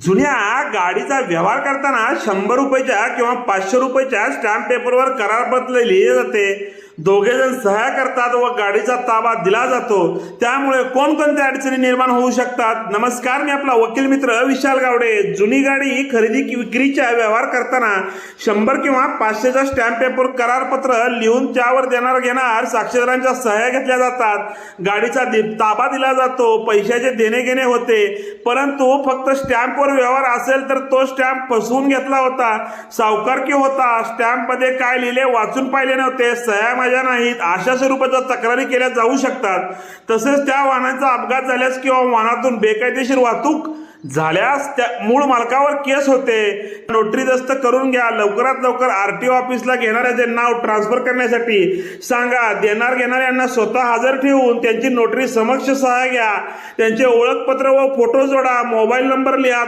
जुन्या गाडीचा व्यवहार करताना 100 रुपयाच्या किंवा 500 रुपयाच्या स्टॅम्प पेपरवर करारपत्र लिहिले जाते. दोघे जण सह्या करतात व गाडीचा ताबा दिला जातो. त्यामुळे कोणकोणत्या अडचणी निर्माण होऊ शकतात. नमस्कार, मी आपला वकील मित्र विशाल गावडे. जुनी गाडी खरेदी विक्रीचा व्यवहार करताना 100 किंवा 500चा स्टॅम्प पेपर करारपत्र लिहून त्यावर देणार घेणार साक्षीदारांच्या सह्या घेतल्या जातात. गाडीचा ताबा दिला जातो. पैशाचे देणे घेणे होते. परंतु फक्त स्टॅम्पवर व्यवहार असेल तर तो स्टॅम्प फसवून घेतला होता. सावकारकी होता. स्टॅम्प मध्ये काय लिहिले वाचून पाहिले नव्हते. सह्या माझ्या नाहीत अशा स्वरूपाच्या तक्रारी केल्या जाऊ शकतात. तसेच त्या वाहनाचा अपघात झाल्यास किंवा वाहनातून बेकायदेशीर वाहतूक झाल्यास त्या मूळ मालकावर केस होते. नोटरी दस्त करून घ्या. लवकरात लवकर आरटीओ ऑफिसला घेणाऱ्याचे नाव ट्रान्सफर करण्यासाठी सांगा. देणार घेणाऱ्यांना यांना स्वतः हजर ठेवून त्यांची नोटरी समक्ष सह्या घ्या. त्यांचे ओळखपत्र व फोटो जोडा. मोबाईल नंबर लिहा.